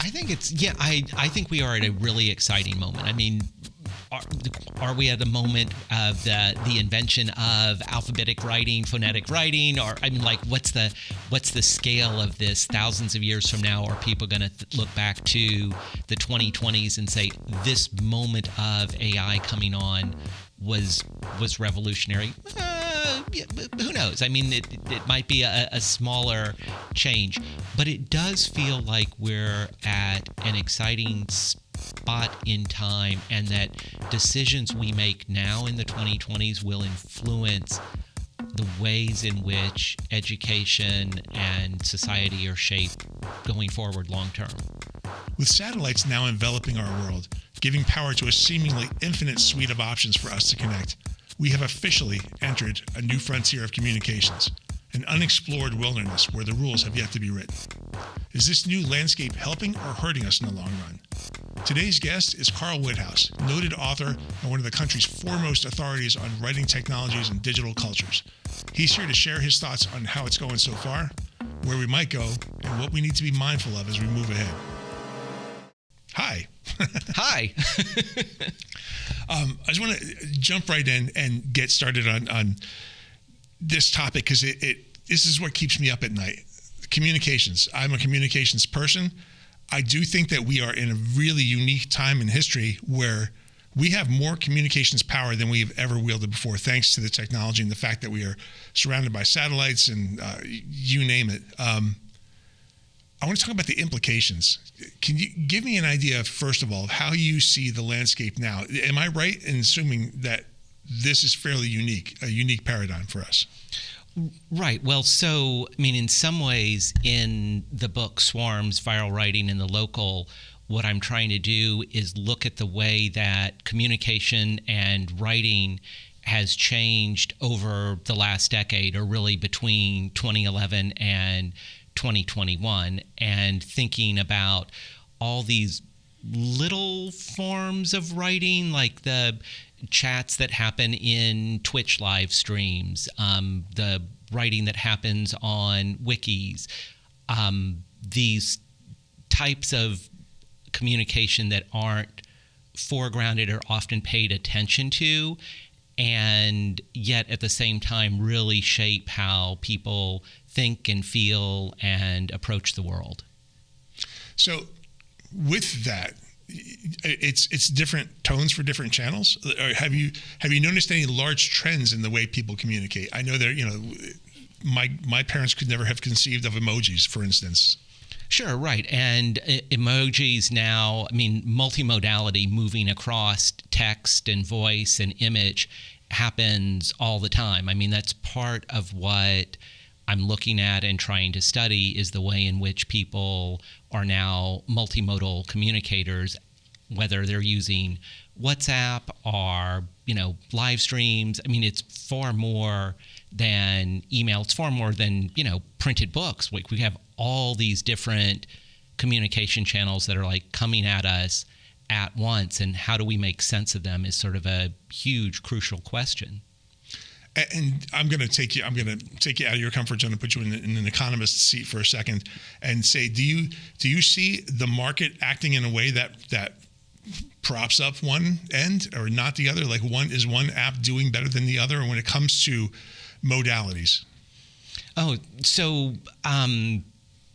I think I think we are at a really exciting moment. I mean, are we at the moment of the invention of alphabetic writing, phonetic writing, or I mean, like, what's the scale of this? Thousands of years from now, are people going to look back to the 2020s and say this moment of AI coming on was revolutionary? Who knows? I mean, it might be a smaller change, but it does feel like we're at an exciting spot in time, and that decisions we make now in the 2020s will influence the ways in which education and society are shaped going forward long term. With satellites now enveloping our world, giving power to a seemingly infinite suite of options for us to connect, we have officially entered a new frontier of communications, an unexplored wilderness where the rules have yet to be written. Is this new landscape helping or hurting us in the long run? Today's guest is Carl Whithaus, noted author and one of the country's foremost authorities on writing technologies and digital cultures. He's here to share his thoughts on how it's going so far, where we might go, and what we need to be mindful of as we move ahead. Hi. Hi. I just want to jump right in and get started on this topic, because this is what keeps me up at night. Communications. I'm a communications person. I do think that we are in a really unique time in history where we have more communications power than we've ever wielded before, thanks to the technology and the fact that we are surrounded by satellites and you name it. I want to talk about the implications. Can you give me an idea, first of all, of how you see the landscape now? Am I right in assuming that this is fairly unique, a unique paradigm for us? Right. Well, so, I mean, in some ways, in the book Swarms, Viral Writing in the Local, what I'm trying to do is look at the way that communication and writing has changed over the last decade, or really between 2011 and 2021, and thinking about all these little forms of writing, like the chats that happen in Twitch live streams, the writing that happens on wikis, these types of communication that aren't foregrounded or often paid attention to, and yet at the same time really shape how people think and feel and approach the world. So with that, it's different tones for different channels. Or have you noticed any large trends in the way people communicate? I know my parents could never have conceived of emojis, for instance. Sure, right. And emojis now, I mean, multimodality, moving across text and voice and image, happens all the time. I mean, that's part of what I'm looking at and trying to study, is the way in which people are now multimodal communicators, whether they're using WhatsApp or, live streams. I mean, it's far more than email. It's far more than, printed books. Like, we have all these different communication channels that are like coming at us at once, and how do we make sense of them is sort of a huge, crucial question. And I'm going to take you out of your comfort zone and put you in an economist's seat for a second, and say, do you see the market acting in a way that props up one end or not the other? Like, one app doing better than the other when it comes to modalities? Oh, so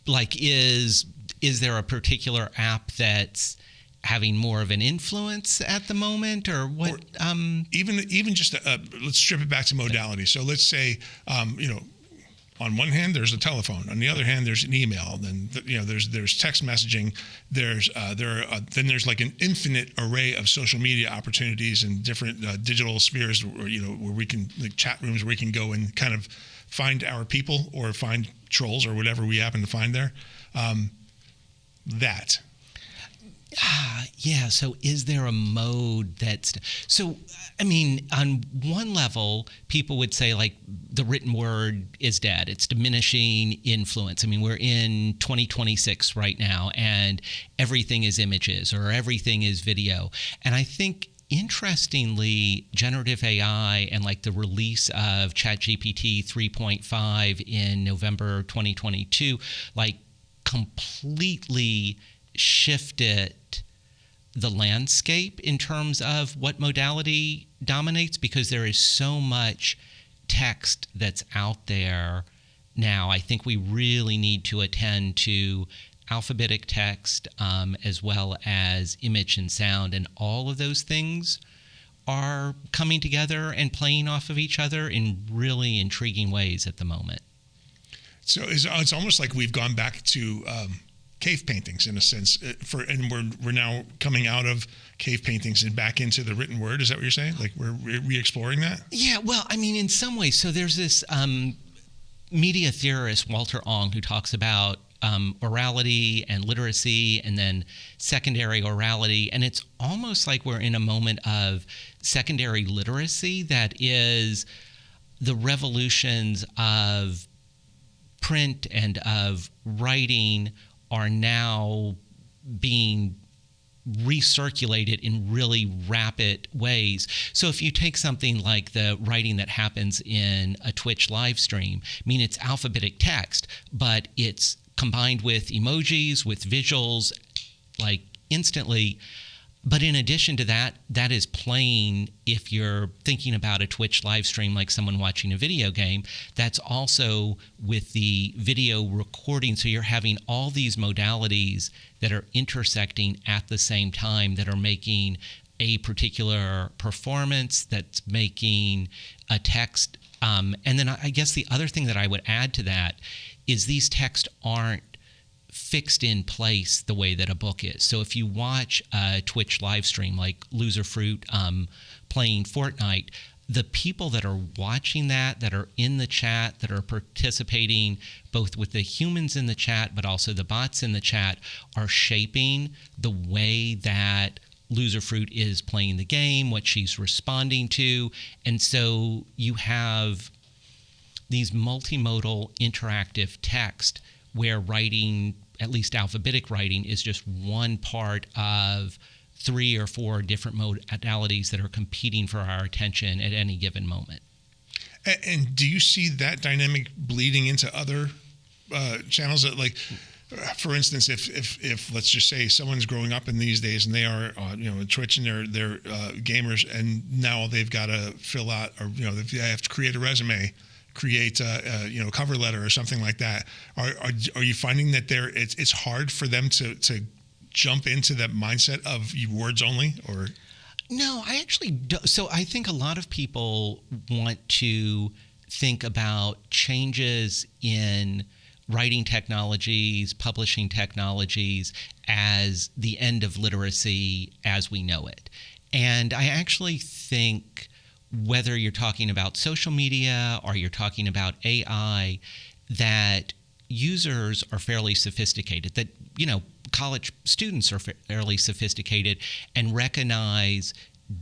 is there a particular app that's having more of an influence at the moment, or what? Or even just let's strip it back to modality. So let's say, on one hand there's a telephone, on the other hand there's an email, then there's text messaging, then there's like an infinite array of social media opportunities and different digital spheres, where we can, like, chat rooms where we can go and kind of find our people or find trolls or whatever we happen to find there. Yeah. So is there a mode that's... So, I mean, on one level, people would say, like, the written word is dead. It's diminishing influence. I mean, we're in 2026 right now, and everything is images or everything is video. And I think, interestingly, generative AI and, like, the release of ChatGPT 3.5 in November 2022, like, completely shifted the landscape in terms of what modality dominates, because there is so much text that's out there now. I think we really need to attend to alphabetic text, as well as image and sound, and all of those things are coming together and playing off of each other in really intriguing ways at the moment. So it's almost like we've gone back to cave paintings in a sense, and we're now coming out of cave paintings and back into the written word. Is that what you're saying? Like we're re-exploring that? Yeah, well, I mean, in some ways. So there's this media theorist, Walter Ong, who talks about orality and literacy, and then secondary orality. And it's almost like we're in a moment of secondary literacy that is the revolutions of print and of writing are now being recirculated in really rapid ways. So if you take something like the writing that happens in a Twitch live stream, I mean, it's alphabetic text, but it's combined with emojis, with visuals, like instantly. But in addition to that, that is playing, if you're thinking about a Twitch live stream like someone watching a video game, that's also with the video recording. So you're having all these modalities that are intersecting at the same time that are making a particular performance, that's making a text. And then I guess the other thing that I would add to that is these texts aren't fixed in place the way that a book is. So if you watch a Twitch live stream like Loser Fruit playing Fortnite, the people that are watching that are in the chat, that are participating both with the humans in the chat, but also the bots in the chat, are shaping the way that Loser Fruit is playing the game, what she's responding to. And so you have these multimodal interactive text where writing, at least alphabetic writing, is just one part of 3 or 4 different modalities that are competing for our attention at any given moment. And do you see that dynamic bleeding into other channels? That, like, for instance, if let's just say someone's growing up in these days and they are Twitch and they're gamers, and now they've got to fill out, or they have to create a resume, create a cover letter or something like that. Are you finding that it's hard for them to jump into that mindset of words only? Or no, I actually don't. So I think a lot of people want to think about changes in writing technologies, publishing technologies as the end of literacy as we know it. And I actually think, whether you're talking about social media or you're talking about AI, that users are fairly sophisticated, that, college students are fairly sophisticated and recognize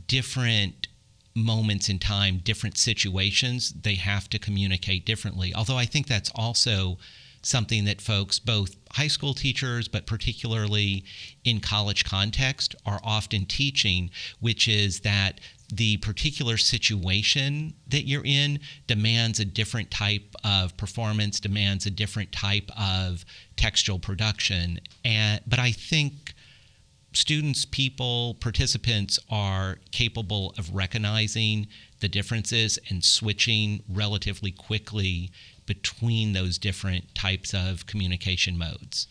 different moments in time, different situations. They have to communicate differently. Although I think that's also something that folks, both high school teachers, but particularly in college context, are often teaching, which is that the particular situation that you're in demands a different type of performance, demands a different type of textual production. But I think students, people, participants are capable of recognizing the differences and switching relatively quickly between those different types of communication modes.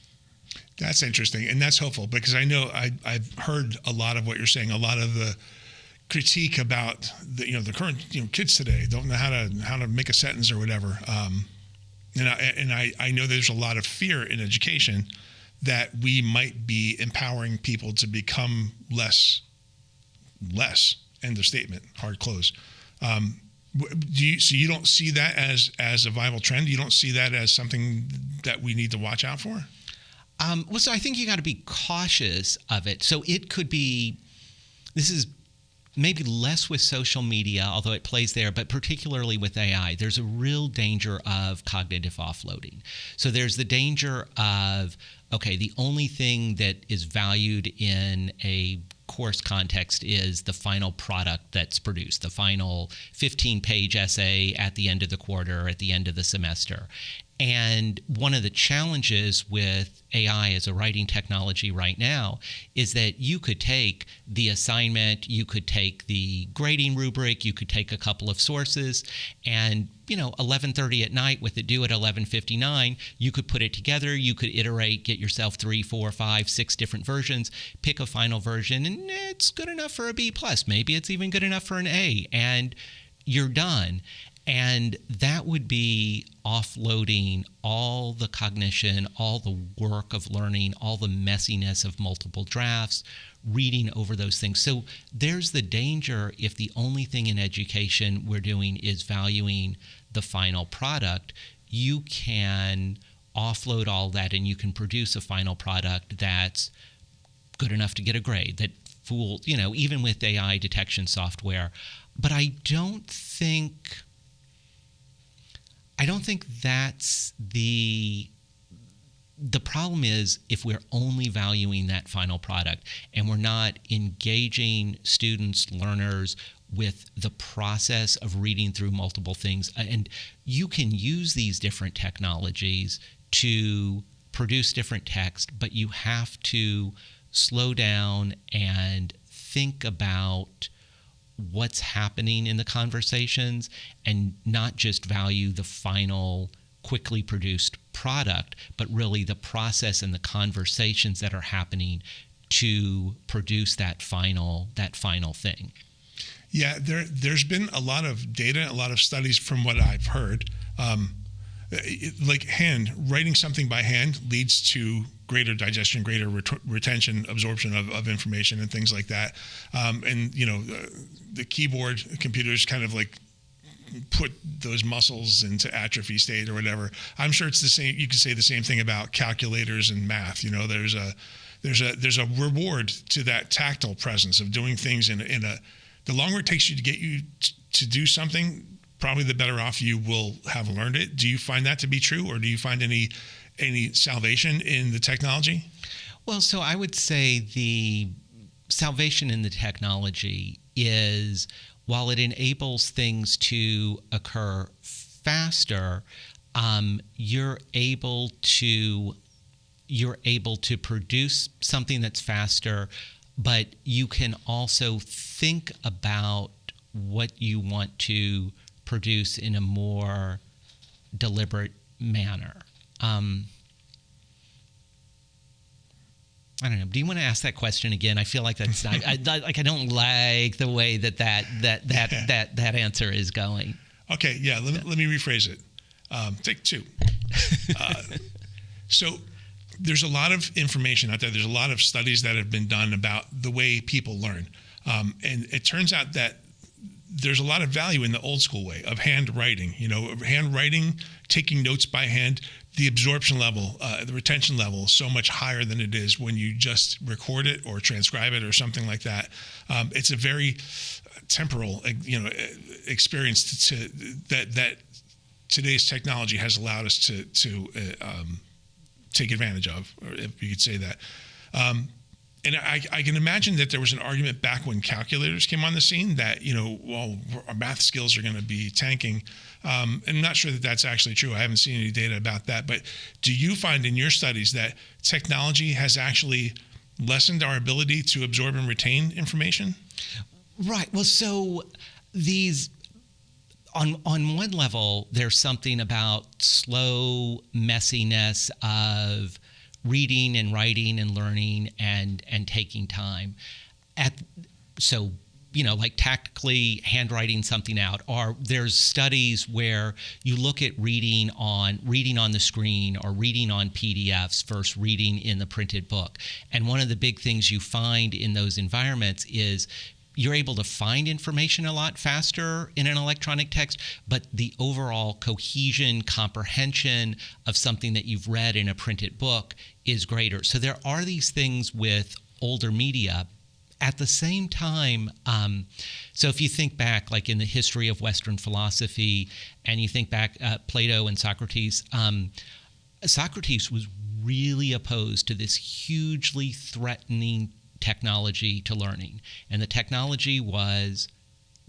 That's interesting, and that's hopeful, because I know I've heard a lot of what you're saying, a lot of the critique about the current kids today don't know how to make a sentence or whatever. And I know there's a lot of fear in education that we might be empowering people to become less. End of statement. Hard close. So you don't see that as a viable trend? You don't see that as something that we need to watch out for? So I think you got to be cautious of it. So it could be, this is maybe less with social media, although it plays there, but particularly with AI, there's a real danger of cognitive offloading. So there's the danger of, okay, the only thing that is valued in a course context is the final product that's produced, the final 15-page essay at the end of the quarter, at the end of the semester. And one of the challenges with AI as a writing technology right now is that you could take the assignment, you could take the grading rubric, you could take a couple of sources, and 11:30 at night with it due at 11:59, you could put it together, you could iterate, get yourself 3, 4, 5, 6 different versions, pick a final version, and it's good enough for a B+. Maybe it's even good enough for an A, and you're done. And that would be offloading all the cognition, all the work of learning, all the messiness of multiple drafts, reading over those things. So there's the danger if the only thing in education we're doing is valuing the final product. You can offload all that and you can produce a final product that's good enough to get a grade, that fools, even with AI detection software. But I don't think that's the problem. Is if we're only valuing that final product and we're not engaging students, learners with the process of reading through multiple things. And you can use these different technologies to produce different text, but you have to slow down and think about what's happening in the conversations and not just value the final quickly produced product, but really the process and the conversations that are happening to produce that final thing. Yeah, there's been a lot of data, a lot of studies from what I've heard. Writing something by hand leads to greater digestion, greater retention, absorption of information and things like that. The keyboard computers kind of like put those muscles into atrophy state or whatever. I'm sure it's the same. You could say the same thing about calculators and math. There's a reward to that tactile presence of doing things in a. The longer it takes you to get you to do something, probably the better off you will have learned it. Do you find that to be true, or do you find any salvation in the technology? Well, so I would say the salvation in the technology is, while it enables things to occur faster, you're able to produce something that's faster, but you can also think about what you want to produce in a more deliberate manner. I don't know. Do you want to ask that question again? I feel like that's not, I don't like the way that answer is going. Okay, yeah. Let me rephrase it. Take two. So there's a lot of information out there. There's a lot of studies that have been done about the way people learn, and it turns out that there's a lot of value in the old school way of handwriting. Handwriting, taking notes by hand. The absorption level, the retention level is so much higher than it is when you just record it or transcribe it or something like that. It's a very temporal, experience that today's technology has allowed us to take advantage of, or if you could say that. And I can imagine that there was an argument back when calculators came on the scene that, our math skills are going to be tanking. I'm not sure that that's actually true. I haven't seen any data about that. But do you find in your studies that technology has actually lessened our ability to absorb and retain information? Right. Well, so these, on one level, there's something about slow messiness of reading and writing and learning and taking time. Like tactically handwriting something out, or there's studies where you look at reading on the screen or reading on PDFs versus reading in the printed book. And one of the big things you find in those environments is you're able to find information a lot faster in an electronic text, but the overall cohesion, comprehension of something that you've read in a printed book is greater. So there are these things with older media. At the same time, so if you think back, like in the history of Western philosophy, and you think back Plato and Socrates, Socrates was really opposed to this hugely threatening technology to learning, and the technology was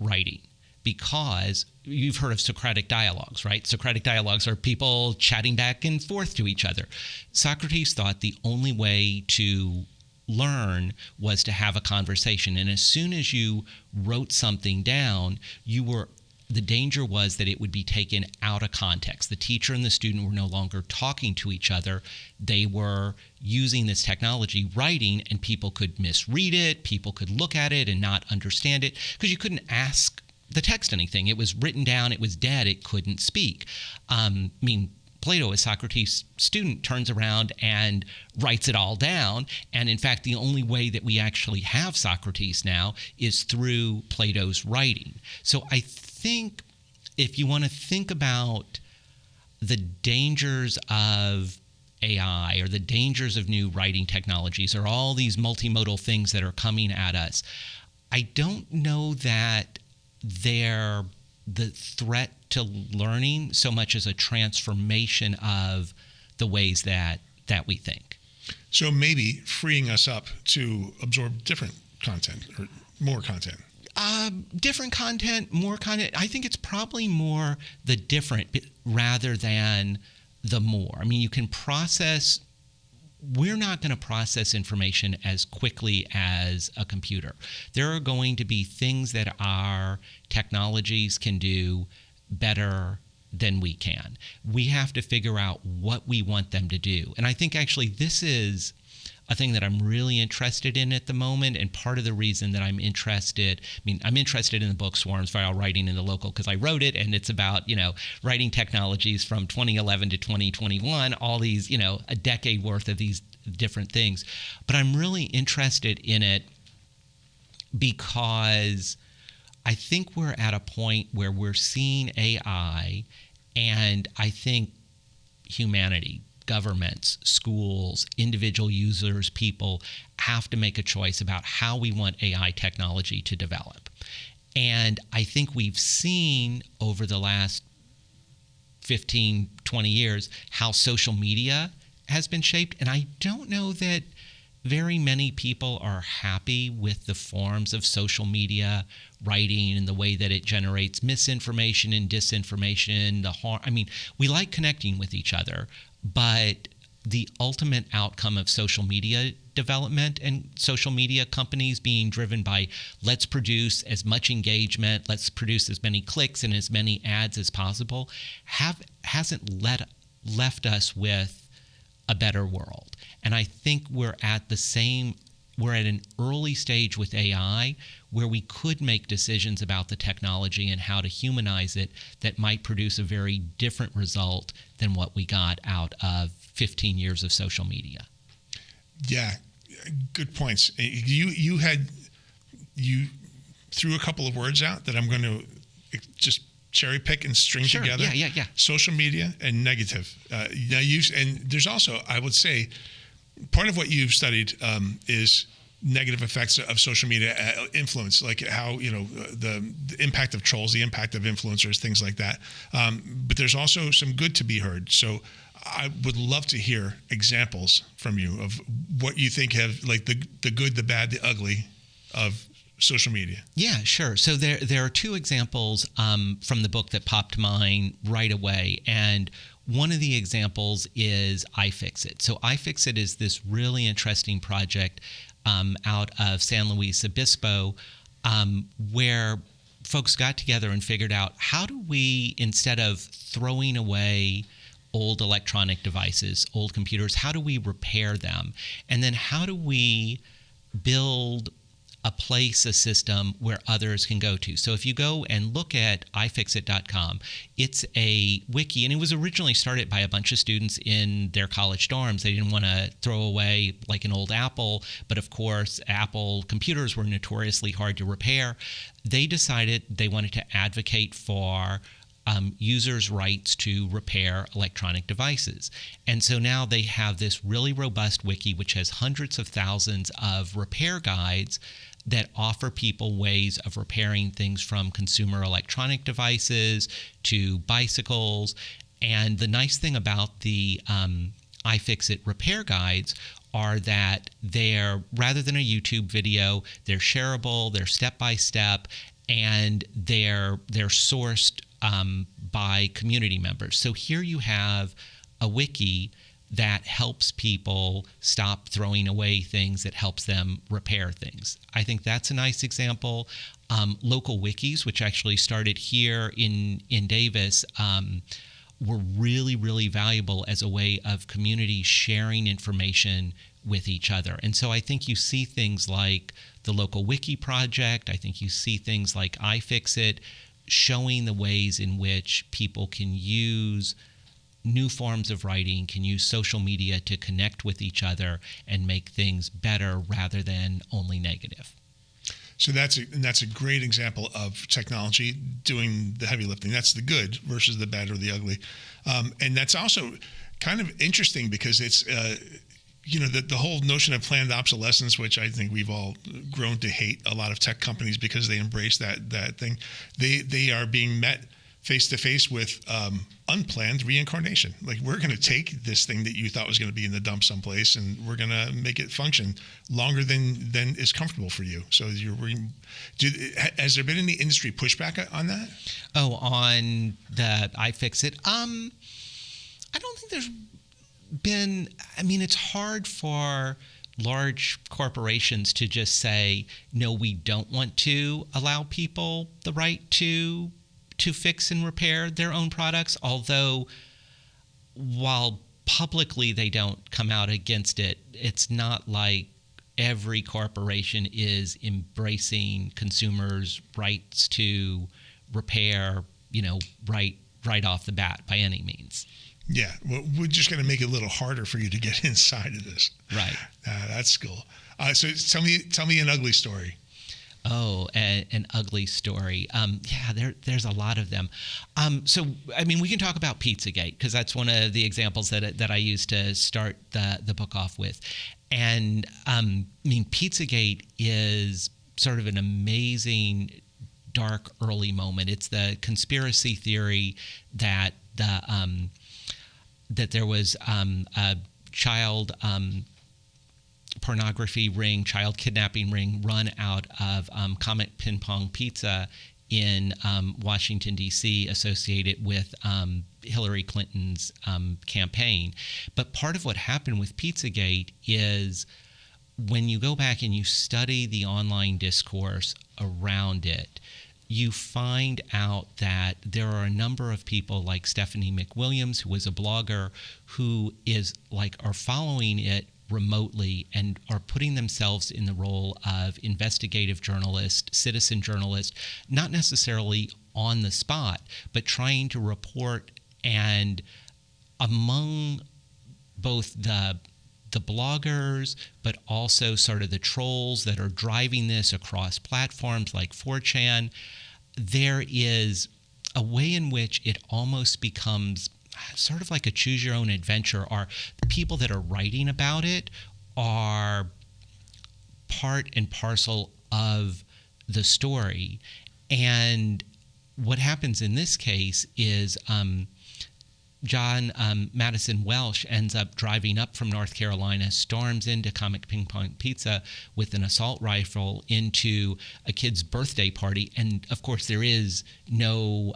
writing. because you've heard of Socratic dialogues, right? Socratic dialogues are people chatting back and forth to each other. Socrates thought the only way to learn was to have a conversation. And as soon as you wrote something down, the danger was that it would be taken out of context. The teacher and the student were no longer talking to each other. They were using this technology, writing, and people could misread it. People could look at it and not understand it because you couldn't ask the text anything. It was written down. It was dead. It couldn't speak. Plato, as Socrates' student, turns around and writes it all down. And in fact, the only way that we actually have Socrates now is through Plato's writing. So I think if you want to think about the dangers of AI or the dangers of new writing technologies or all these multimodal things that are coming at us, I don't know that they're the threat to learning so much as a transformation of the ways that we think. So maybe freeing us up to absorb different content or more content. Different content, more content. I think it's probably more the different rather than the more. I mean, you can process. We're not going to process information as quickly as a computer. There are going to be things that our technologies can do better than we can. We have to figure out what we want them to do. And I think actually this is a thing that I'm really interested in at the moment. And part of the reason that I'm interested in the book Swarms, Viral Writing in the Local, because I wrote it and it's about, writing technologies from 2011 to 2021, all these, a decade worth of these different things. But I'm really interested in it because I think we're at a point where we're seeing AI, and I think humanity, governments, schools, individual users, people have to make a choice about how we want AI technology to develop. And I think we've seen over the last 15, 20 years how social media has been shaped. And I don't know that very many people are happy with the forms of social media writing and the way that it generates misinformation and disinformation, the harm. I mean, we like connecting with each other, but the ultimate outcome of social media development and social media companies being driven by let's produce as much engagement, let's produce as many clicks and as many ads as possible, hasn't left us with a better world. And I think we're at an early stage with AI where we could make decisions about the technology and how to humanize it that might produce a very different result than what we got out of 15 years of social media. Yeah, good points. You threw a couple of words out that I'm going to just cherry pick and string together. Yeah. Social media and negative. And there's also, I would say, part of what you've studied is negative effects of social media influence, like how, the impact of trolls, the impact of influencers, things like that. But there's also some good to be heard. So I would love to hear examples from you of what you think have, like, the good, the bad, the ugly of social media. Yeah, sure. So there are two examples from the book that popped to mind right away. And one of the examples is iFixit. So iFixit is this really interesting project out of San Luis Obispo where folks got together and figured out, how do we, instead of throwing away old electronic devices, old computers, how do we repair them? And then how do we build a system where others can go to? So if you go and look at ifixit.com, it's a wiki, and it was originally started by a bunch of students in their college dorms. They didn't want to throw away like an old Apple, but of course, Apple computers were notoriously hard to repair. They decided they wanted to advocate for users' rights to repair electronic devices. And so now they have this really robust wiki, which has hundreds of thousands of repair guides that offer people ways of repairing things from consumer electronic devices to bicycles. And the nice thing about the iFixit repair guides are that they're, rather than a YouTube video, they're shareable, they're step-by-step, and they're sourced by community members. So here you have a wiki that helps people stop throwing away things, that helps them repair things. I think that's a nice example. Local wikis, which actually started here in Davis, were really, really valuable as a way of community sharing information with each other. And so I think you see things like the local wiki project. I think you see things like iFixit showing the ways in which people can use new forms of writing, can use social media to connect with each other and make things better rather than only negative. So that's a great example of technology doing the heavy lifting. That's the good versus the bad or the ugly. And that's also kind of interesting because it's, the whole notion of planned obsolescence, which I think we've all grown to hate a lot of tech companies because they embrace that thing. They are being met face to face with unplanned reincarnation. Like, we're going to take this thing that you thought was going to be in the dump someplace, and we're going to make it function longer than is comfortable for you. So has there been any industry pushback on that? Oh, on the iFixit? I don't think there's been. I mean, it's hard for large corporations to just say, no, we don't want to allow people the right to fix and repair their own products, although while publicly they don't come out against it, it's not like every corporation is embracing consumers' rights to repair, right off the bat by any means. Yeah, well, we're just going to make it a little harder for you to get inside of this. Right. That's cool. So tell me an ugly story. Oh, an ugly story. There's a lot of them. So, I mean, we can talk about Pizzagate because that's one of the examples that I used to start the book off with. And, Pizzagate is sort of an amazing, dark, early moment. It's the conspiracy theory that that there was a child pornography ring, child kidnapping ring run out of Comet Ping Pong Pizza in Washington, D.C., associated with Hillary Clinton's campaign. But part of what happened with Pizzagate is when you go back and you study the online discourse around it, you find out that there are a number of people like Stephanie McWilliams, who is a blogger, who are following it remotely and are putting themselves in the role of investigative journalist, citizen journalist, not necessarily on the spot, but trying to report. And among both the bloggers, but also sort of the trolls that are driving this across platforms like 4chan, there is a way in which it almost becomes sort of like a choose your own adventure. Or the people that are writing about it are part and parcel of the story. And what happens in this case is John Madison Welsh ends up driving up from North Carolina, storms into Comet Ping Pong Pizza with an assault rifle into a kid's birthday party. And of course, there is no,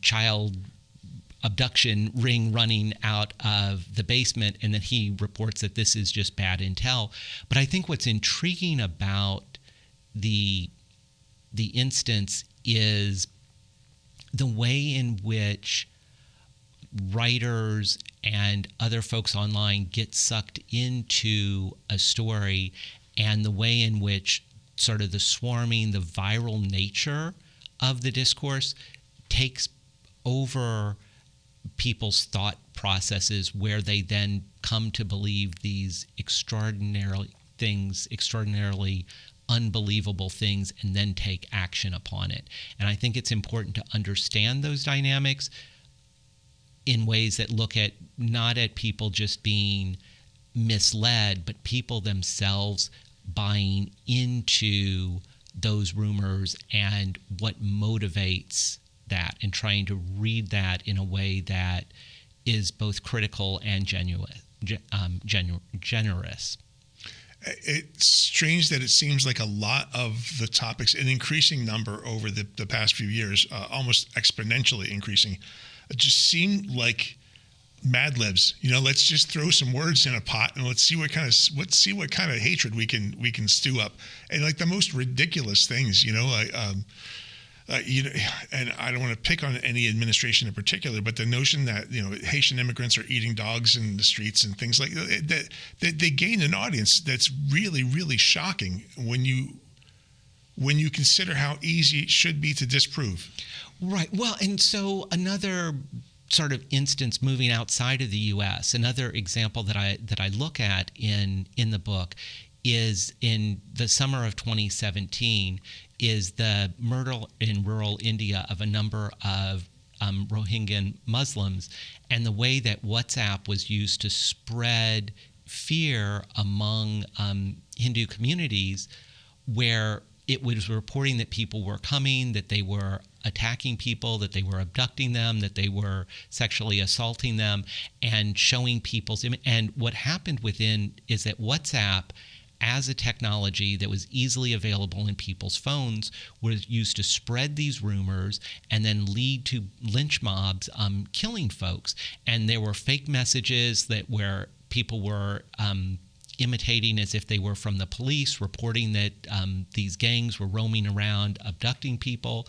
child abduction ring running out of the basement. And then he reports that this is just bad intel. But I think what's intriguing about the instance is the way in which writers and other folks online get sucked into a story, and the way in which sort of the swarming, the viral nature of the discourse takes over people's thought processes, where they then come to believe these extraordinarily unbelievable things and then take action upon it. And I think it's important to understand those dynamics in ways that look at not at people just being misled, but people themselves buying into those rumors and what motivates that, and trying to read that in a way that is both critical and generous. It's strange that it seems like a lot of the topics, an increasing number over the past few years, almost exponentially increasing, just seem like Mad Libs. Let's just throw some words in a pot and let's see what kind of hatred we can stew up, and like the most ridiculous things. And I don't want to pick on any administration in particular, but the notion that Haitian immigrants are eating dogs in the streets and things like that, they gain an audience that's really, really shocking when you consider how easy it should be to disprove. Right. Well, and so another sort of instance moving outside of the U.S., another example that I look at in the book is in the summer of 2017 is the murder in rural India of a number of Rohingya Muslims, and the way that WhatsApp was used to spread fear among Hindu communities, where it was reporting that people were coming, that they were attacking people, that they were abducting them, that they were sexually assaulting them, and showing people's image. And what happened within is that WhatsApp, as a technology that was easily available in people's phones, was used to spread these rumors and then lead to lynch mobs killing folks. And there were fake messages that where people were imitating as if they were from the police, reporting that these gangs were roaming around abducting people.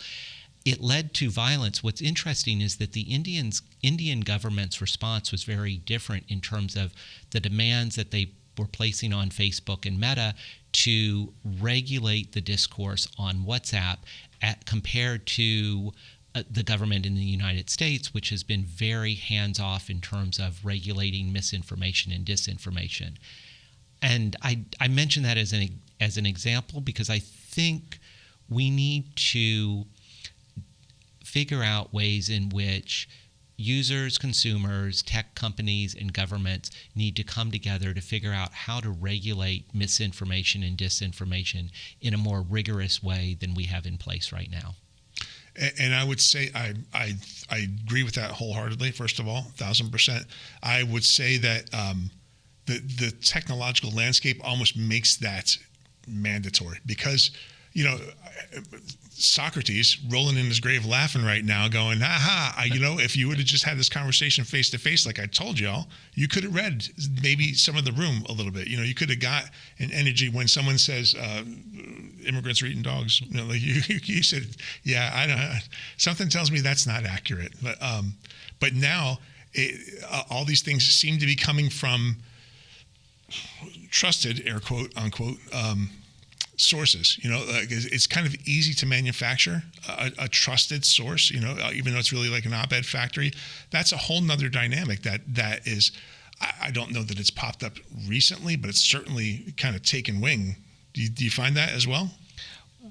It led to violence. What's interesting is that the Indian government's response was very different in terms of the demands that they were placing on Facebook and Meta to regulate the discourse on WhatsApp compared to the government in the United States, which has been very hands-off in terms of regulating misinformation and disinformation. And I mention that as an example because I think we need to figure out ways in which users, consumers, tech companies, and governments need to come together to figure out how to regulate misinformation and disinformation in a more rigorous way than we have in place right now. And I would say I agree with that wholeheartedly. First of all, 1,000%. I would say that the technological landscape almost makes that mandatory because, Socrates rolling in his grave laughing right now going, if you would have just had this conversation face to face like I told y'all, you could have read maybe some of the room a little bit. You could have got an energy when someone says immigrants are eating dogs. Like you said, yeah, I don't. Something tells me that's not accurate. But now all these things seem to be coming from trusted, air quote unquote, sources. It's kind of easy to manufacture a trusted source, even though it's really like an op-ed factory. That's a whole nother dynamic that is, I don't know that it's popped up recently, but it's certainly kind of taken wing. Do you find that as well?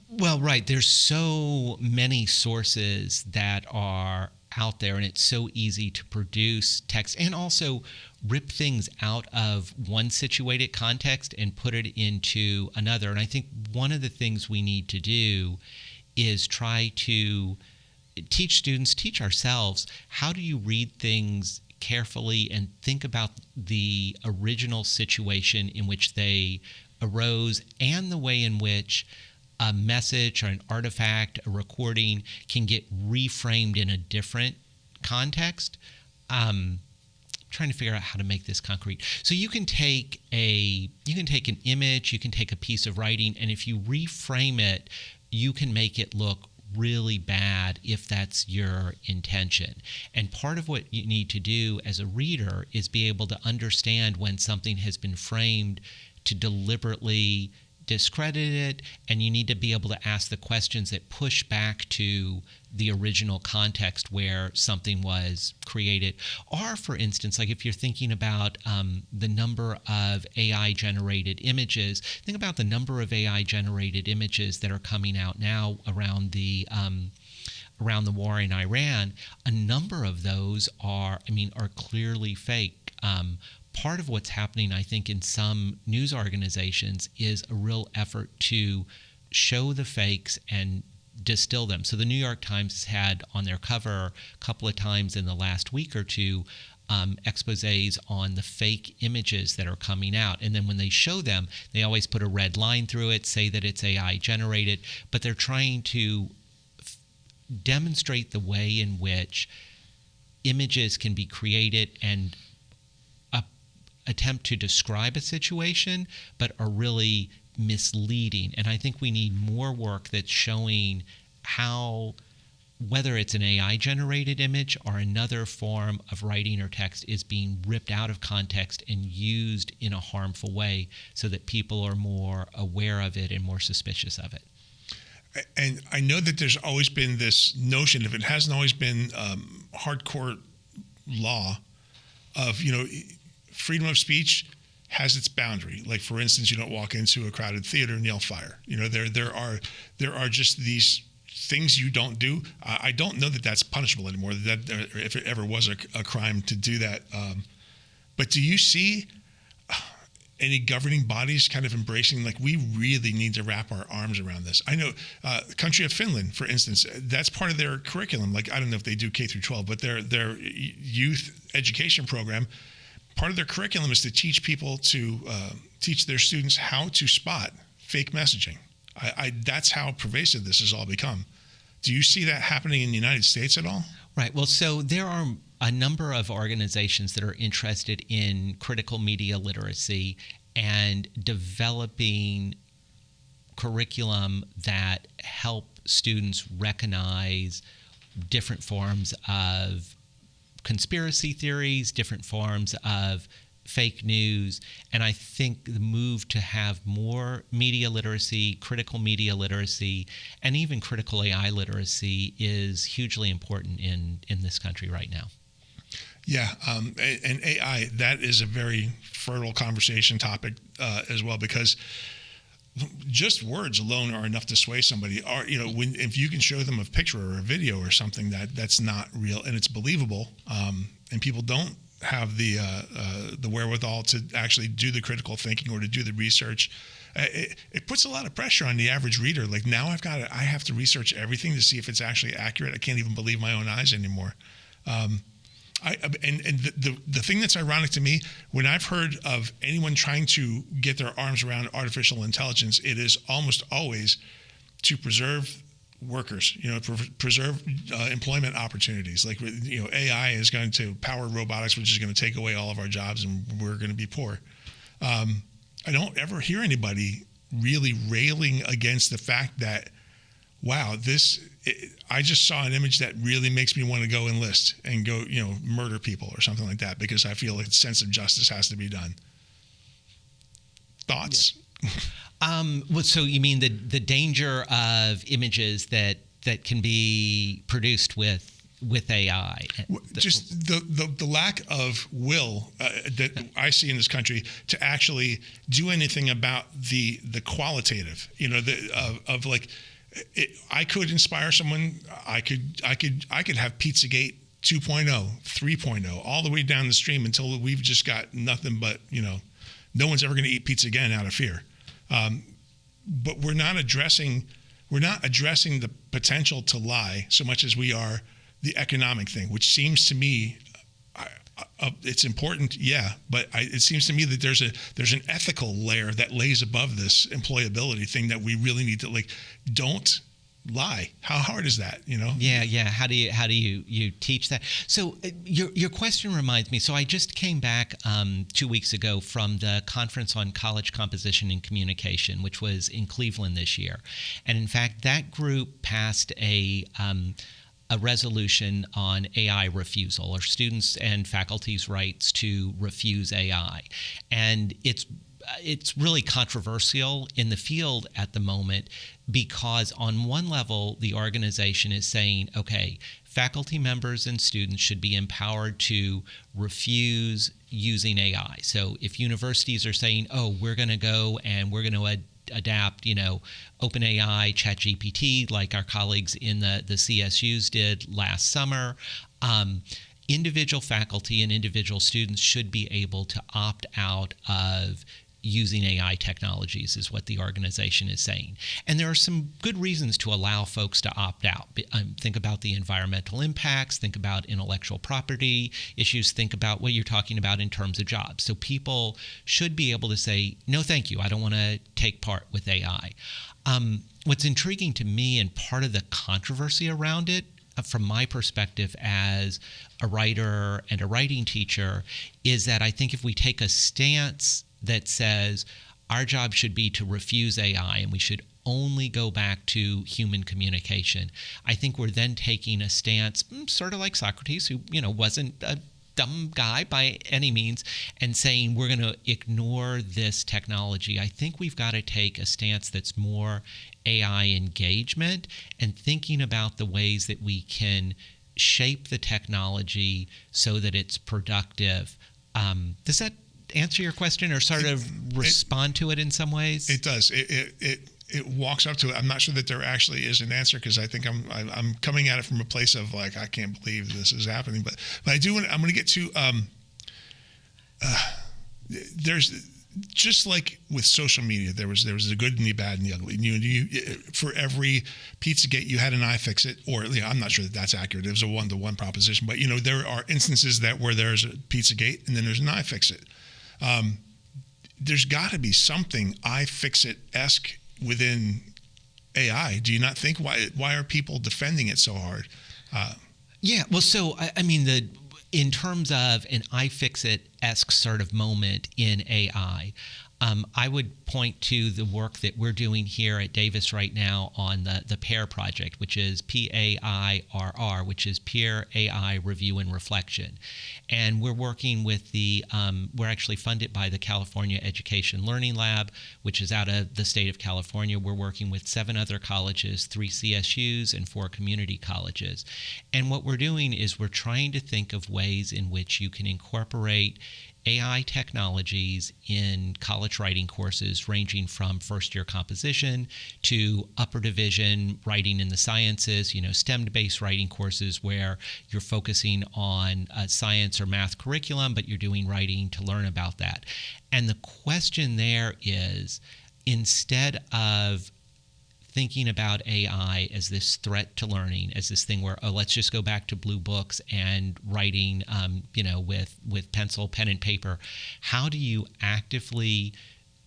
Well, right. There's so many sources that are out there, and it's so easy to produce text and also rip things out of one situated context and put it into another. And I think one of the things we need to do is try to teach students, teach ourselves, how do you read things carefully and think about the original situation in which they arose and the way in which a message or an artifact, a recording can get reframed in a different context. Trying to figure out how to make this concrete. So you can take an image, you can take a piece of writing, and if you reframe it, you can make it look really bad if that's your intention. And part of what you need to do as a reader is be able to understand when something has been framed to deliberately discredit it, and you need to be able to ask the questions that push back to the original context where something was created. Or, for instance, like if you're thinking about the number of AI-generated images, think about the number of AI-generated images that are coming out now around the war in Iran. A number of those are clearly fake. Part of what's happening, I think, in some news organizations is a real effort to show the fakes and distill them. So the New York Times has had on their cover a couple of times in the last week or two exposés on the fake images that are coming out. And then when they show them, they always put a red line through it, say that it's AI generated, but they're trying to demonstrate the way in which images can be created and attempt to describe a situation, but are really misleading. And I think we need more work that's showing how, whether it's an AI generated image or another form of writing or text, is being ripped out of context and used in a harmful way so that people are more aware of it and more suspicious of it. And I know that there's always been this notion, if it hasn't always been hardcore law of, freedom of speech has its boundary. Like, for instance, you don't walk into a crowded theater and yell fire. There are just these things you don't do. I don't know that that's punishable anymore, that if it ever was a crime to do that. But do you see any governing bodies kind of embracing, like, we really need to wrap our arms around this? I know the country of Finland, for instance, that's part of their curriculum. Like, I don't know if they do K through 12, but their youth education program, part of their curriculum is to teach people to teach their students how to spot fake messaging. That's how pervasive this has all become. Do you see that happening in the United States at all? Right. Well, so there are a number of organizations that are interested in critical media literacy and developing curriculum that help students recognize different forms of conspiracy theories, different forms of fake news. And I think the move to have more media literacy, critical media literacy, and even critical AI literacy is hugely important in this country right now. Yeah, and AI, that is a very fertile conversation topic as well, because just words alone are enough to sway somebody. Or, if you can show them a picture or a video or something that's not real and it's believable, and people don't have the wherewithal to actually do the critical thinking or to do the research, it puts a lot of pressure on the average reader. Like, now I have to research everything to see if it's actually accurate. I can't even believe my own eyes anymore. The thing that's ironic to me, when I've heard of anyone trying to get their arms around artificial intelligence, it is almost always to preserve workers, preserve employment opportunities. Like, AI is going to power robotics, which is going to take away all of our jobs, and we're going to be poor. I don't ever hear anybody really railing against the fact that, wow, I just saw an image that really makes me want to go enlist and go, murder people or something like that, because I feel like a sense of justice has to be done. Thoughts? Yeah. So you mean the danger of images that can be produced with AI? Just the lack of will that I see in this country to actually do anything about the qualitative, of like, I could inspire someone. I could have Pizzagate 2.0, 3.0, all the way down the stream until we've just got nothing but, no one's ever going to eat pizza again out of fear. But we're not addressing the potential to lie so much as we are the economic thing, which seems to me it's important, yeah, but it seems to me that there's an ethical layer that lays above this employability thing that we really need to, like, don't lie. How hard is that, Yeah. How do you teach that? So your question reminds me. So I just came back 2 weeks ago from the conference on college composition and communication, which was in Cleveland this year, and in fact, that group passed a resolution on AI refusal, or students and faculty's rights to refuse AI. And it's really controversial in the field at the moment, because on one level, the organization is saying, okay, faculty members and students should be empowered to refuse using AI. So if universities are saying, oh, we're going to go and we're going to adapt, OpenAI, ChatGPT, like our colleagues in the CSUs did last summer, individual faculty and individual students should be able to opt out of using AI technologies, is what the organization is saying. And there are some good reasons to allow folks to opt out. Think about the environmental impacts, think about intellectual property issues, think about what you're talking about in terms of jobs. So people should be able to say, no, thank you, I don't want to take part with AI. What's intriguing to me, and part of the controversy around it, from my perspective as a writer and a writing teacher, is that I think if we take a stance that says our job should be to refuse AI and we should only go back to human communication, I think we're then taking a stance, sort of like Socrates, who wasn't a dumb guy by any means, and saying we're going to ignore this technology. I think we've got to take a stance that's more AI engagement and thinking about the ways that we can shape the technology so that it's productive. Does that answer your question, or sort of respond to it in some ways? It does. It walks up to it. I'm not sure that there actually is an answer, because I think I'm coming at it from a place of like, I can't believe this is happening. But I do. I'm going to get to. There's, just like with social media, there was the good and the bad and the ugly. For every Pizzagate, you had an iFixit, or I'm not sure that that's accurate. It was a 1-to-1 proposition, but there are instances where there's a Pizzagate and then there's an iFixit. There's got to be something iFixit-esque within AI. Do you not think? Why are people defending it so hard? Yeah, well, so I mean, in terms of an iFixit-esque sort of moment in AI, I would point to the work that we're doing here at Davis right now on the PAIR project, which is PAIRR, which is Peer AI Review and Reflection. And we're working with we're actually funded by the California Education Learning Lab, which is out of the state of California. We're working with 7 other colleges, 3 CSUs and 4 community colleges. And what we're doing is we're trying to think of ways in which you can incorporate AI technologies in college writing courses, ranging from first-year composition to upper division writing in the sciences, STEM-based writing courses where you're focusing on a science or math curriculum, but you're doing writing to learn about that. And the question there is, instead of thinking about AI as this threat to learning, as this thing where, let's just go back to blue books and writing, with pencil, pen, and paper. How do you actively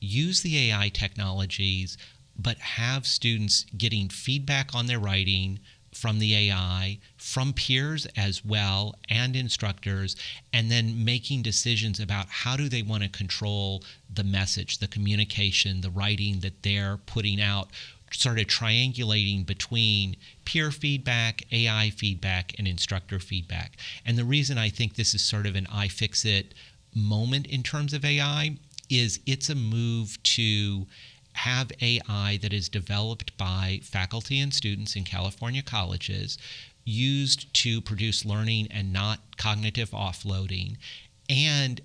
use the AI technologies, but have students getting feedback on their writing from the AI, from peers as well, and instructors, and then making decisions about how do they want to control the message, the communication, the writing that they're putting out, sort of triangulating between peer feedback, AI feedback, and instructor feedback. And the reason I think this is sort of an iFixit moment in terms of AI is it's a move to have AI that is developed by faculty and students in California colleges, used to produce learning and not cognitive offloading, and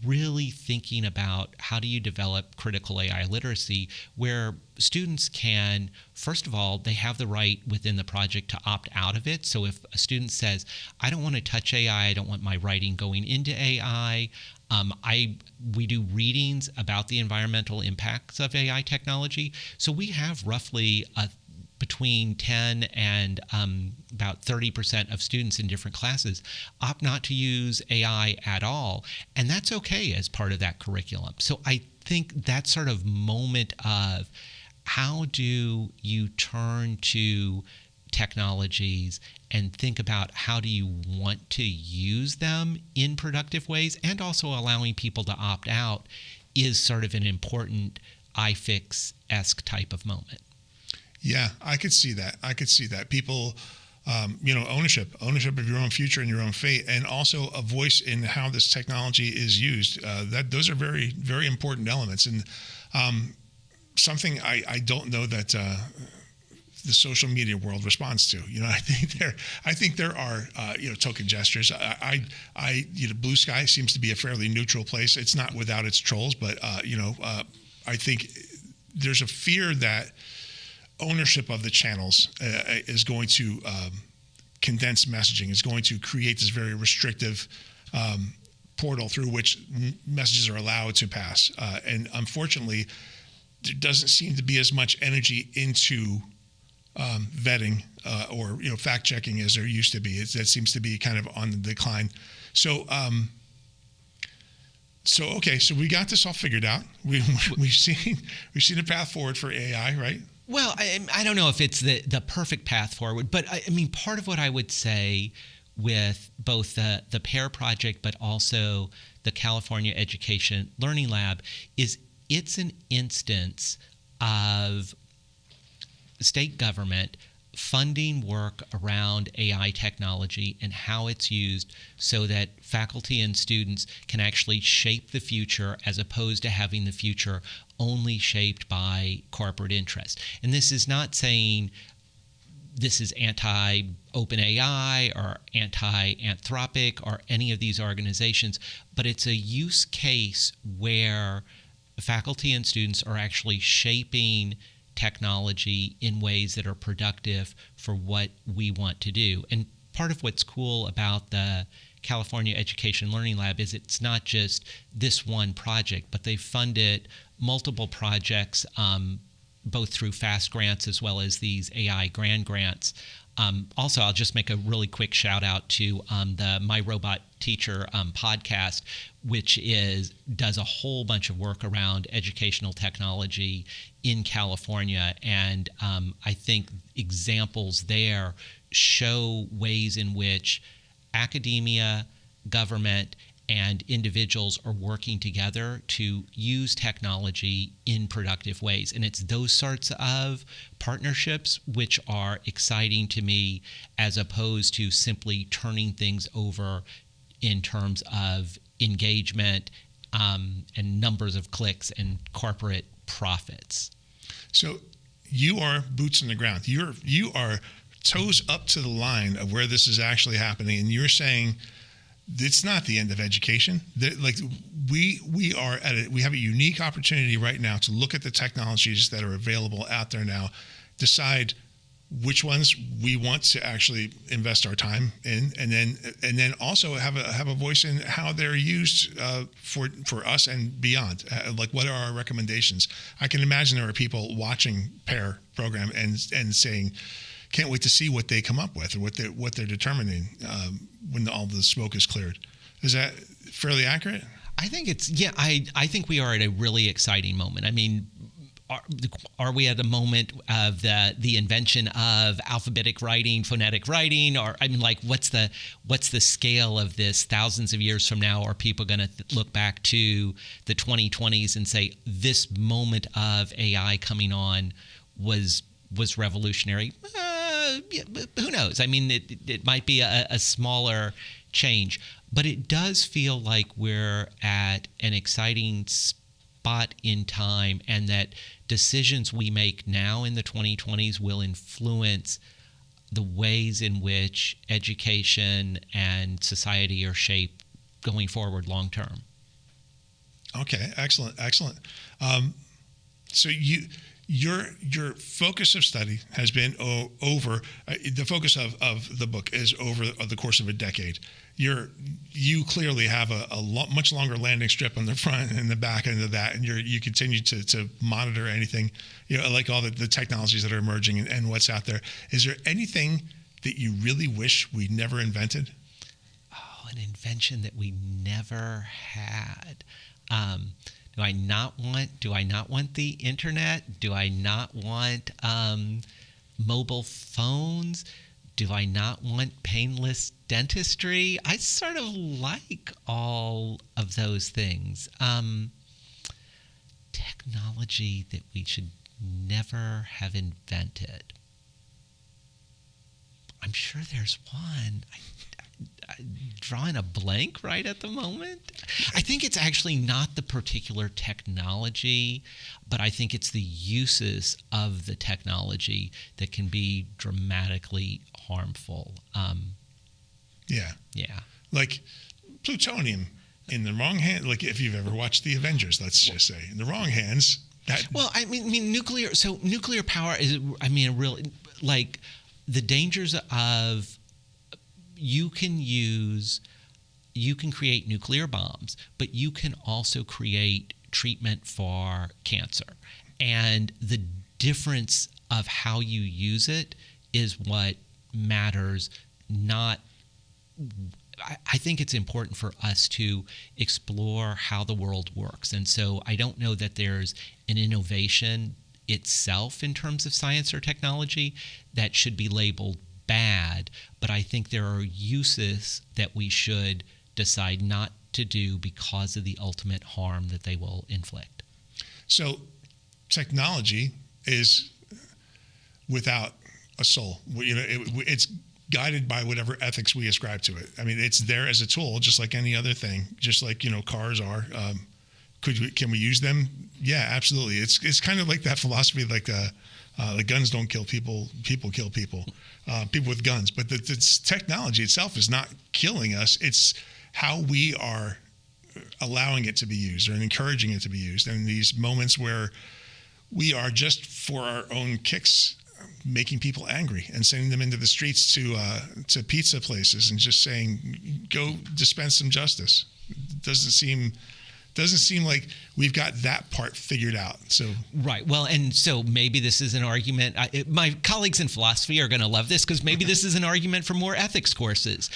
really thinking about how do you develop critical AI literacy, where students can, first of all, they have the right within the project to opt out of it. So if a student says, I don't want to touch AI, I don't want my writing going into AI, we do readings about the environmental impacts of AI technology. So we have roughly between 10 and about 30% of students in different classes opt not to use AI at all. And that's okay as part of that curriculum. So I think that sort of moment of how do you turn to technologies and think about how do you want to use them in productive ways, and also allowing people to opt out, is sort of an important iFix-esque type of moment. Yeah, I could see that. People, ownership of your own future and your own fate, and also a voice in how this technology is used. Those are very, very important elements. And something I don't know that the social media world responds to. I think there are token gestures. Blue Sky seems to be a fairly neutral place. It's not without its trolls, but I think there's a fear that ownership of the channels is going to condense messaging, is going to create this very restrictive portal through which messages are allowed to pass. And unfortunately, there doesn't seem to be as much energy into vetting or fact checking as there used to be. That seems to be kind of on the decline. So okay, so we got this all figured out. We've seen a path forward for AI, right? Well, I don't know if it's the perfect path forward, but I mean, part of what I would say with both the PAIR project, but also the California Education Learning Lab, is it's an instance of state government funding work around AI technology and how it's used so that faculty and students can actually shape the future, as opposed to having the future only shaped by corporate interest. And this is not saying this is anti-OpenAI or anti-Anthropic or any of these organizations, but it's a use case where faculty and students are actually shaping technology in ways that are productive for what we want to do. And part of what's cool about the California Education Learning Lab is it's not just this one project, but they funded multiple projects, both through FAST grants as well as these AI grand grants. Also, I'll just make a really quick shout out to the My Robot Teacher podcast, which does a whole bunch of work around educational technology in California. And I think examples there show ways in which academia, government, and individuals are working together to use technology in productive ways. And it's those sorts of partnerships which are exciting to me, as opposed to simply turning things over in terms of engagement and numbers of clicks and corporate profits. So you are boots on the ground. You are toes up to the line of where this is actually happening, and you're saying it's not the end of education. Like we have a unique opportunity right now to look at the technologies that are available out there now, decide which ones we want to actually invest our time in, and then also have a voice in how they're used for us and beyond. Like, what are our recommendations? I can imagine there are people watching PAIR program and saying, can't wait to see what they come up with or what they're determining when all the smoke is cleared. Is that fairly accurate? I think I think we are at a really exciting moment. I mean, are we at a moment of the invention of alphabetic writing, phonetic writing, or I mean, like, what's the scale of this thousands of years from now? Are people going to look back to the 2020s and say this moment of AI coming on was revolutionary? Who knows? I mean, it might be a smaller change, but it does feel like we're at an exciting spot in time, and that decisions we make now in the 2020s will influence the ways in which education and society are shaped going forward long term. Okay, excellent. So your focus of study has been over the focus of the book is over the course of a decade. You clearly have a much longer landing strip on the front and the back end of that, and you continue to monitor anything, like all the technologies that are emerging and what's out there. Is there anything that you really wish we never invented? Oh, an invention that we never had. Do I not want the internet? Do I not want mobile phones? Do I not want painless dentistry? I sort of like all of those things. Technology that we should never have invented. I'm sure there's one. I'm drawing a blank right at the moment. I think it's actually not the particular technology, but I think it's the uses of the technology that can be dramatically harmful. Yeah. Like plutonium in the wrong hand. Like, if you've ever watched the Avengers, let's just say, in the wrong hands. Well, I mean, nuclear. So nuclear power is, really, like, the dangers of, you can use you can create nuclear bombs, but you can also create treatment for cancer. And the difference of how you use it is what matters. Not, I think it's important for us to explore how the world works. And so I don't know that there's an innovation itself in terms of science or technology that should be labeled bad, but I think there are uses that we should decide not to do because of the ultimate harm that they will inflict. So technology is without a soul. It's guided by whatever ethics we ascribe to it. I mean, it's there as a tool, just like any other thing, just like, cars are. Can we use them? Yeah, absolutely. It's kind of like that philosophy, like the guns don't kill people, people kill people, people with guns. But the technology itself is not killing us. It's how we are allowing it to be used or encouraging it to be used. And these moments where we are just for our own kicks making people angry and sending them into the streets to pizza places and just saying, go dispense some justice. Doesn't seem like we've got that part figured out. So right. Well, and so maybe this is an argument. My colleagues in philosophy are going to love this because maybe this is an argument for more ethics courses.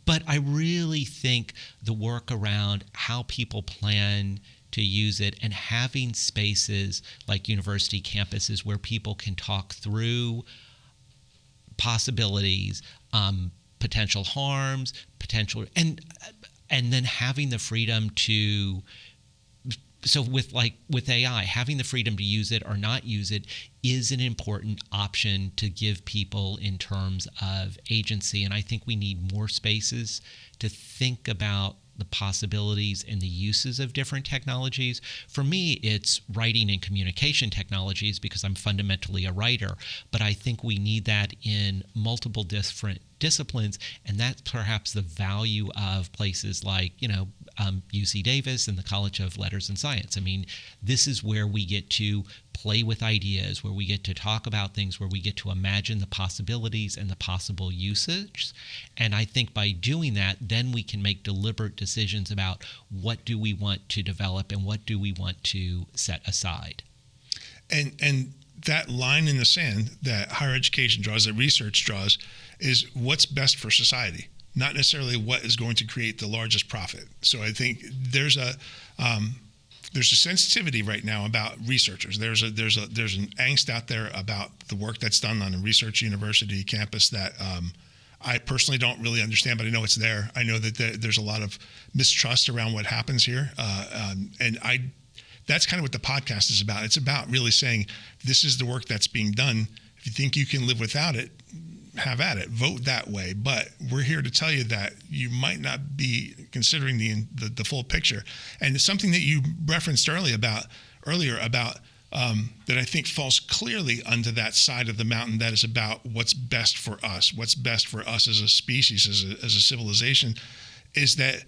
But I really think the work around how people plan to use it and having spaces like university campuses where people can talk through possibilities, potential harms, and then having the freedom to, so with AI, having the freedom to use it or not use it is an important option to give people in terms of agency. And I think we need more spaces to think about the possibilities and the uses of different technologies. For me, it's writing and communication technologies because I'm fundamentally a writer, but I think we need that in multiple different disciplines, and that's perhaps the value of places like, UC Davis and the College of Letters and Science. I mean, this is where we get to play with ideas, where we get to talk about things, where we get to imagine the possibilities and the possible usage. And I think by doing that, then we can make deliberate decisions about what do we want to develop and what do we want to set aside. And that line in the sand that higher education draws, that research draws, is what's best for society, not necessarily what is going to create the largest profit. So I think there's a sensitivity right now about researchers. There's an angst out there about the work that's done on a research university campus that I personally don't really understand, but I know it's there. I know that there's a lot of mistrust around what happens here, and that's kind of what the podcast is about. It's about really saying, this is the work that's being done. If you think you can live without it, have at it. Vote that way. But we're here to tell you that you might not be considering the full picture. And it's something that you referenced earlier about that I think falls clearly under that side of the mountain that is about what's best for us as a species, as a civilization, is that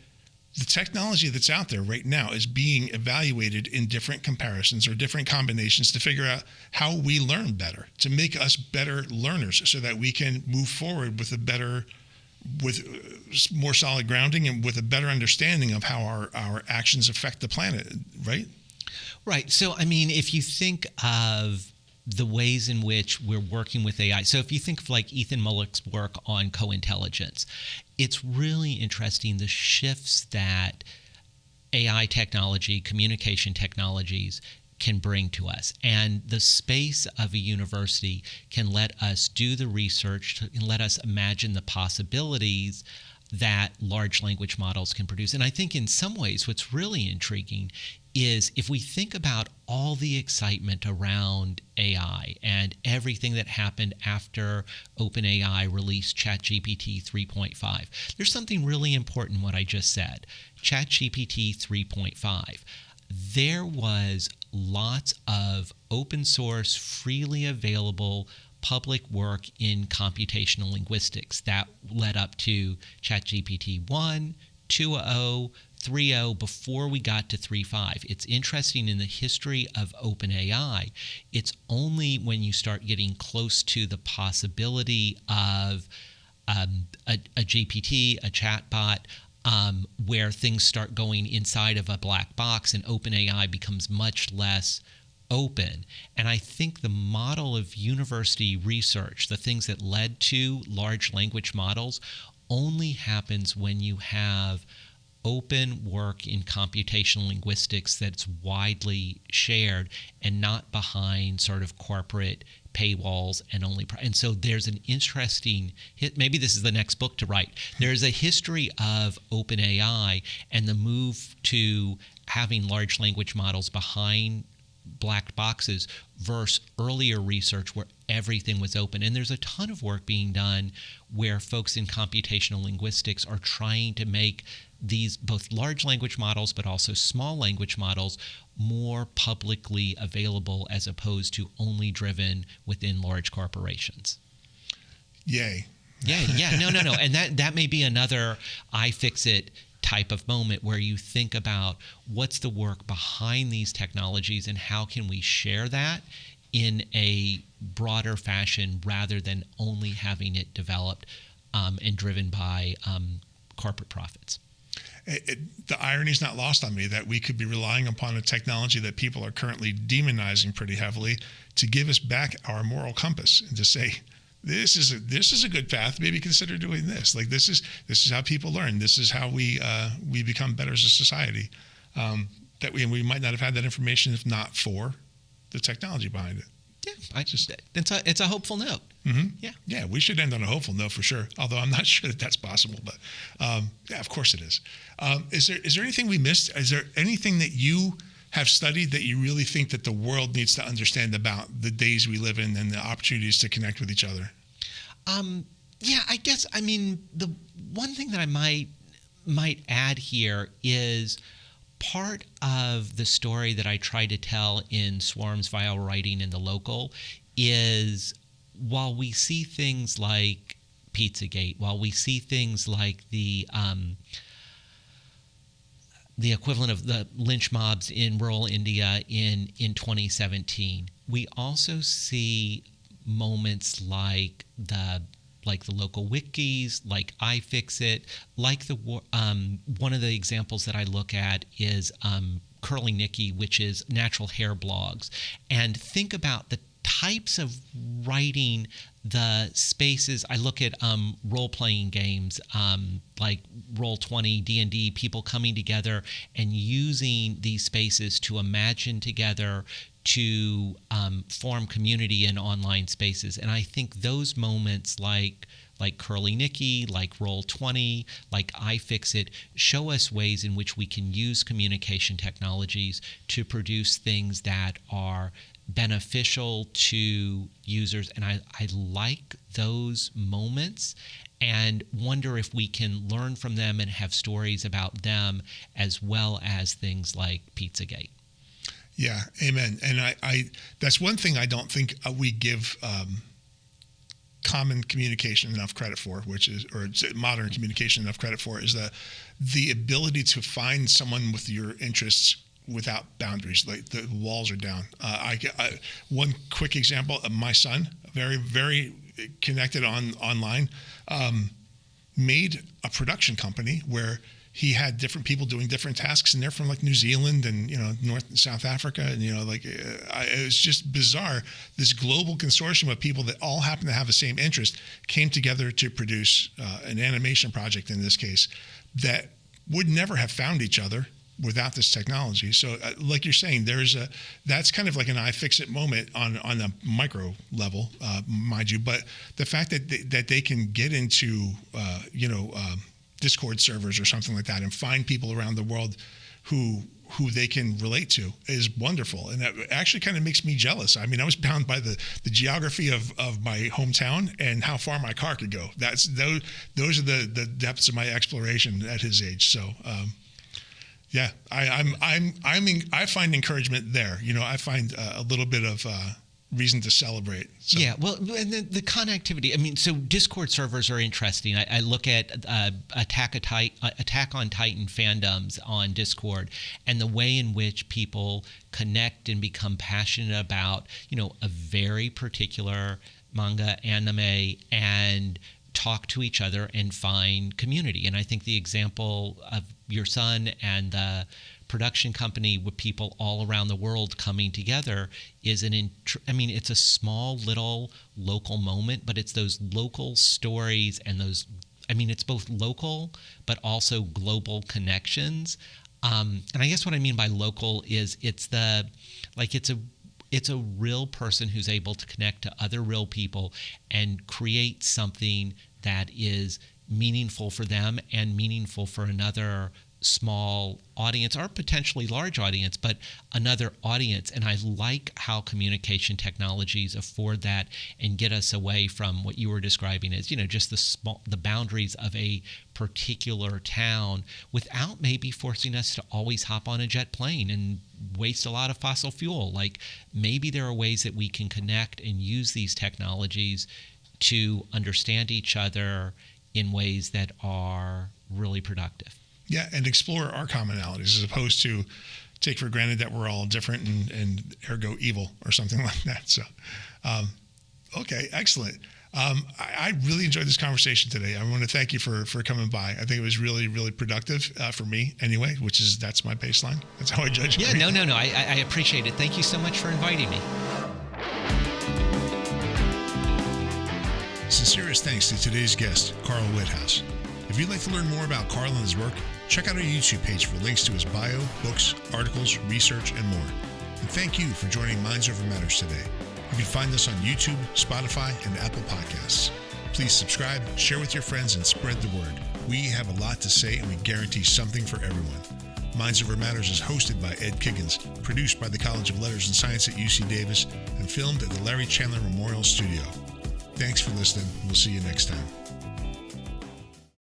the technology that's out there right now is being evaluated in different comparisons or different combinations to figure out how we learn better, to make us better learners so that we can move forward with more solid grounding and with a better understanding of how our actions affect the planet, right? Right. So, I mean, if you think of the ways in which we're working with AI. So if you think of like Ethan Mullick's work on co-intelligence, it's really interesting the shifts that AI technology, communication technologies can bring to us. And the space of a university can let us do the research and let us imagine the possibilities that large language models can produce. And I think in some ways what's really intriguing is if we think about all the excitement around AI and everything that happened after OpenAI released ChatGPT 3.5, there's something really important in what I just said. ChatGPT 3.5. There was lots of open source, freely available public work in computational linguistics that led up to ChatGPT 1, 2.0, 3.0 before we got to 3.5. It's interesting in the history of OpenAI, it's only when you start getting close to the possibility of a GPT, a chatbot, where things start going inside of a black box, and OpenAI becomes much less open. And I think the model of university research, the things that led to large language models, only happens when you have open work in computational linguistics that's widely shared and not behind sort of corporate paywalls and so there's an interesting, maybe this is the next book to write, there's a history of OpenAI and the move to having large language models behind black boxes versus earlier research where everything was open. And there's a ton of work being done where folks in computational linguistics are trying to make these both large language models but also small language models more publicly available as opposed to only driven within large corporations. Yay. Yeah. No. And that may be another iFixit type of moment where you think about what's the work behind these technologies and how can we share that in a broader fashion rather than only having it developed and driven by corporate profits. The irony is not lost on me that we could be relying upon a technology that people are currently demonizing pretty heavily to give us back our moral compass and to say, this is a good path. Maybe consider doing this. Like this is how people learn. This is how we become better as a society. That we might not have had that information if not for the technology behind it. Yeah, it's a hopeful note. Mm-hmm. Yeah, we should end on a hopeful note for sure. Although I'm not sure that that's possible, but yeah, of course it is. Is there anything we missed? Is there anything that you have studied that you really think that the world needs to understand about the days we live in and the opportunities to connect with each other? Yeah, I guess. I mean, the one thing that I might add here is part of the story that I try to tell in Swarm's Viral Writing in the Local is while we see things like Pizzagate, while we see things like the equivalent of the lynch mobs in rural India in 2017, we also see moments like the local wikis, like iFixit, like one of the examples that I look at is Curly Nikki, which is natural hair blogs, and think about the types of writing, the spaces. I look at role-playing games like Roll20, D&D, people coming together and using these spaces to imagine together, to form community in online spaces. And I think those moments like Curly Nikki, like Roll20, like iFixit, show us ways in which we can use communication technologies to produce things that are beneficial to users. And I like those moments and wonder if we can learn from them and have stories about them as well as things like Pizzagate. Yeah, amen. And I that's one thing I don't think we give common communication enough credit for, or modern communication enough credit for, is the ability to find someone with your interests without boundaries. Like the walls are down. One quick example: my son, very, very connected online, made a production company where he had different people doing different tasks, and they're from like New Zealand and North and South Africa, and it was just bizarre. This global consortium of people that all happen to have the same interest came together to produce an animation project in this case that would never have found each other without this technology. So, like you're saying, that's kind of like an iFixit moment on a micro level, mind you. But the fact that they can get into Discord servers or something like that and find people around the world who they can relate to is wonderful. And that actually kind of makes me jealous. I mean, I was bound by the geography of my hometown and how far my car could go. Those are the depths of my exploration at his age. So yeah, I find encouragement there. I find a little bit of reason to celebrate. So. Yeah, well, and the connectivity. I mean, so Discord servers are interesting. I look at Attack on Titan fandoms on Discord, and the way in which people connect and become passionate about, a very particular manga, anime, and talk to each other and find community. And I think the example of your son and the production company with people all around the world coming together is it's a small little local moment, but it's those local stories and those, it's both local but also global connections. And I guess what I mean by local is it's a real person who's able to connect to other real people and create something that is meaningful for them and meaningful for another small audience or potentially large audience, but another audience. And I like how communication technologies afford that and get us away from what you were describing as, just the boundaries of a particular town without maybe forcing us to always hop on a jet plane and waste a lot of fossil fuel. Like maybe there are ways that we can connect and use these technologies to understand each other in ways that are really productive. Yeah, and explore our commonalities as opposed to take for granted that we're all different and ergo evil or something like that. So, okay, excellent. I really enjoyed this conversation today. I want to thank you for coming by. I think it was really, really productive for me anyway, that's my baseline. That's how I judge it. Yeah, no. I appreciate it. Thank you so much for inviting me. Sincerest thanks to today's guest, Carl Whithaus. If you'd like to learn more about Carl and his work, check out our YouTube page for links to his bio, books, articles, research, and more. And thank you for joining Minds Over Matters today. You can find us on YouTube, Spotify, and Apple Podcasts. Please subscribe, share with your friends, and spread the word. We have a lot to say, and we guarantee something for everyone. Minds Over Matters is hosted by Ed Kiggins, produced by the College of Letters and Science at UC Davis, and filmed at the Larry Chandler Memorial Studio. Thanks for listening. We'll see you next time.